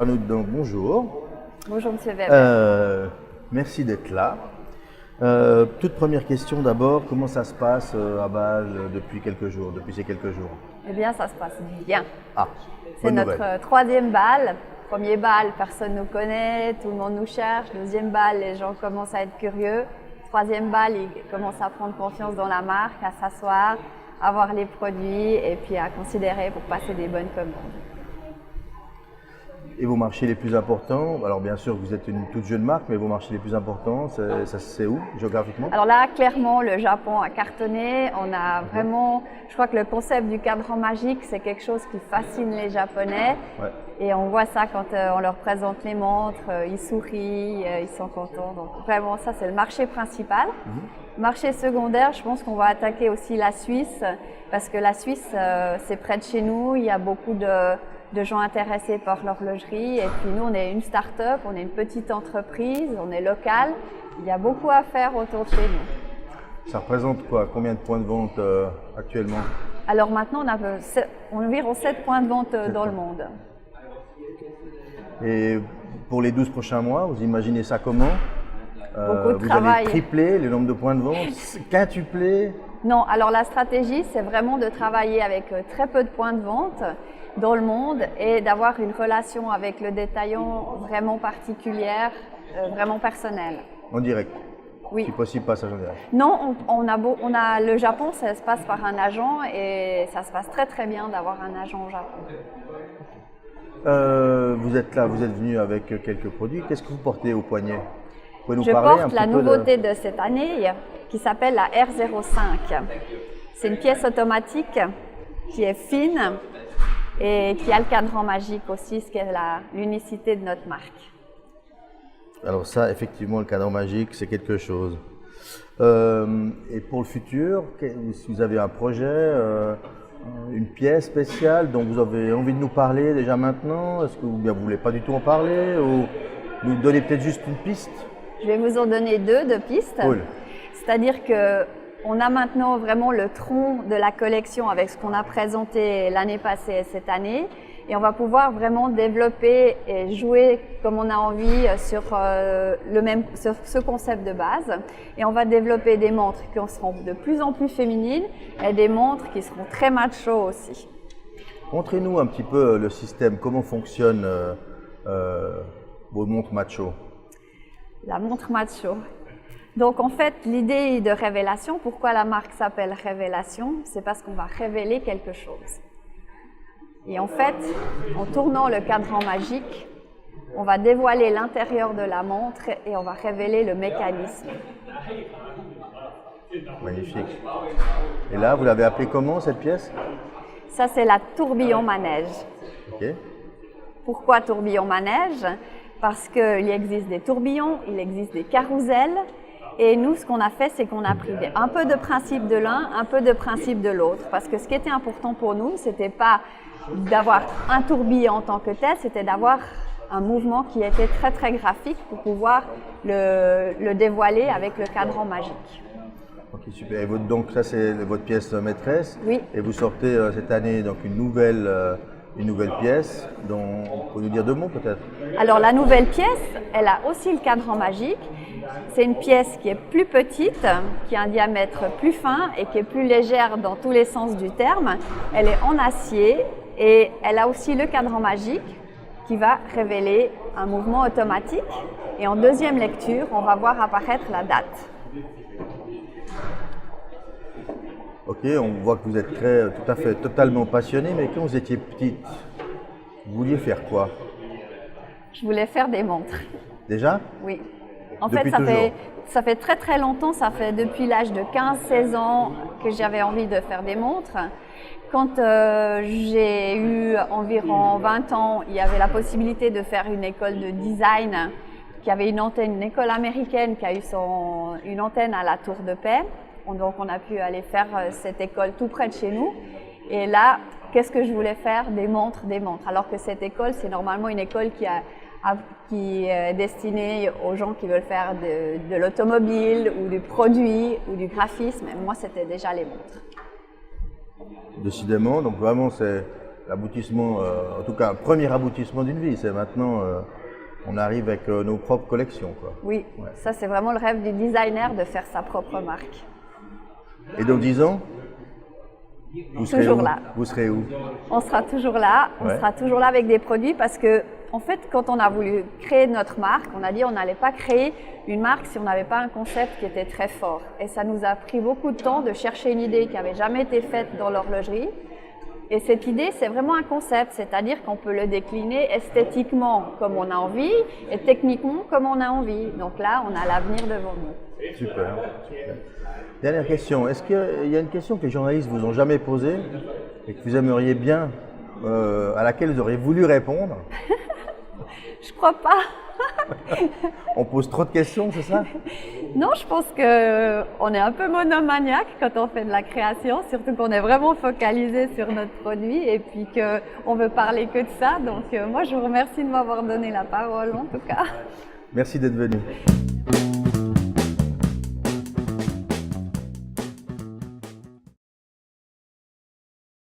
Donc, bonjour. Bonjour Monsieur Weber. Merci d'être là. Toute première question d'abord, comment ça se passe à Bâle depuis ces quelques jours? Eh bien, ça se passe bien. Ah, C'est bonne notre nouvelle. troisième bal. Premier bal, personne ne nous connaît, tout le monde nous cherche. Deuxième bal, les gens commencent à être curieux. Troisième bal, ils commencent à prendre confiance dans la marque, à s'asseoir, à voir les produits et puis à considérer pour passer des bonnes commandes. Et vos marchés les plus importants, alors bien sûr vous êtes une toute jeune marque, mais vos marchés les plus importants, c'est où géographiquement? Alors là, clairement, le Japon a cartonné. On a vraiment, je crois que le concept du cadran magique, c'est quelque chose qui fascine les Japonais. Ouais. Et on voit ça quand on leur présente les montres, ils sourient, ils sont contents. Donc vraiment, ça c'est le marché principal. Marché secondaire, je pense qu'on va attaquer aussi la Suisse, parce que la Suisse, c'est près de chez nous. Il y a beaucoup de gens intéressés par l'horlogerie. Et puis nous, on est une start-up, on est une petite entreprise, on est local. Il y a beaucoup à faire autour de chez nous. Ça représente quoi? Combien de points de vente actuellement? Alors maintenant, on a environ 7 points de vente dans le monde. Et pour les 12 prochains mois, vous imaginez ça comment? Beaucoup de vous travail. allez tripler le nombre de points de vente, quintupler? Non, alors la stratégie, c'est vraiment de travailler avec très peu de points de vente dans le monde et d'avoir une relation avec le détaillant vraiment particulière, vraiment personnelle. En direct? Oui. Si possible, passage en direct. Non, le Japon, ça se passe par un agent et ça se passe très très bien d'avoir un agent au Japon. Vous êtes là, vous êtes venu avec quelques produits. Qu'est-ce que vous portez au poignet? Vous pouvez nous Je parler un porte petit la peu nouveauté de cette année qui s'appelle la R05. C'est une pièce automatique qui est fine et qui a le cadran magique aussi, ce qui est l'unicité de notre marque. Alors ça, effectivement, le cadran magique, c'est quelque chose. Et pour le futur, si vous avez un projet, une pièce spéciale dont vous avez envie de nous parler déjà maintenant, est-ce que vous ne voulez pas du tout en parler ou nous donner peut-être juste une piste? Je vais vous en donner deux pistes. Cool. C'est-à-dire qu'on a maintenant vraiment le tronc de la collection avec ce qu'on a présenté l'année passée et cette année. Et on va pouvoir vraiment développer et jouer comme on a envie sur ce concept de base. Et on va développer des montres qui seront de plus en plus féminines et des montres qui seront très macho aussi. Montrez-nous un petit peu le système, comment fonctionnent vos montres macho. La montre macho. Donc en fait, l'idée de révélation, pourquoi la marque s'appelle Révélation, c'est parce qu'on va révéler quelque chose. Et en fait, en tournant le cadran magique, on va dévoiler l'intérieur de la montre et on va révéler le mécanisme. Magnifique. Et là, vous l'avez appelée comment cette pièce? Ça, c'est la tourbillon manège. Ok. Pourquoi tourbillon manège? Parce qu'il existe des tourbillons, il existe des carousels. Et nous, ce qu'on a fait, c'est qu'on a pris un peu de principe de l'un, un peu de principe de l'autre. Parce que ce qui était important pour nous, c'était pas d'avoir un tourbillon en tant que tel, c'était d'avoir un mouvement qui était très très graphique pour pouvoir le dévoiler avec le cadran magique. Ok, super. Et donc ça, c'est votre pièce maîtresse. Oui. Et vous sortez cette année donc une nouvelle pièce dont on peut nous dire deux mots peut-être? Alors la nouvelle pièce, elle a aussi le cadran magique. C'est une pièce qui est plus petite, qui a un diamètre plus fin et qui est plus légère dans tous les sens du terme. Elle est en acier et elle a aussi le cadran magique qui va révéler un mouvement automatique. Et en deuxième lecture, on va voir apparaître la date. Ok, on voit que vous êtes tout à fait totalement passionné, mais quand vous étiez petite, vous vouliez faire quoi? Je voulais faire des montres. Déjà? Oui. En Depuis fait, toujours. ça fait très très longtemps, ça fait depuis l'âge de 15-16 ans que j'avais envie de faire des montres. Quand j'ai eu environ 20 ans, il y avait la possibilité de faire une école de design qui avait une école américaine qui a eu une antenne à la Tour de Paix. Donc on a pu aller faire cette école tout près de chez nous. Et là, qu'est-ce que je voulais faire? Des montres, des montres. Alors que cette école, c'est normalement une école qui est destinée aux gens qui veulent faire de l'automobile ou du produit ou du graphisme. Et moi, c'était déjà les montres. Décidément, donc vraiment c'est l'aboutissement, en tout cas un premier aboutissement d'une vie. C'est maintenant, on arrive avec nos propres collections, quoi. Oui, Ouais. ça c'est vraiment le rêve du designer de faire sa propre marque. Et dans 10 ans, vous serez Toujours où? là. Vous serez où? On sera toujours là, on Ouais. sera toujours là avec des produits parce que, en fait, quand on a voulu créer notre marque, on a dit on n'allait pas créer une marque si on n'avait pas un concept qui était très fort. Et ça nous a pris beaucoup de temps de chercher une idée qui n'avait jamais été faite dans l'horlogerie. Et cette idée, c'est vraiment un concept, c'est-à-dire qu'on peut le décliner esthétiquement comme on a envie et techniquement comme on a envie. Donc là, on a l'avenir devant nous. Super, super. Dernière question, est-ce qu'il y a une question que les journalistes vous ont jamais posée et que vous aimeriez bien, à laquelle vous auriez voulu répondre? Je crois pas. On pose trop de questions, c'est ça? Non, je pense qu'on est un peu monomaniaque quand on fait de la création, surtout qu'on est vraiment focalisé sur notre produit et puis qu'on veut parler que de ça. Donc moi, je vous remercie de m'avoir donné la parole en tout cas. Merci d'être venu.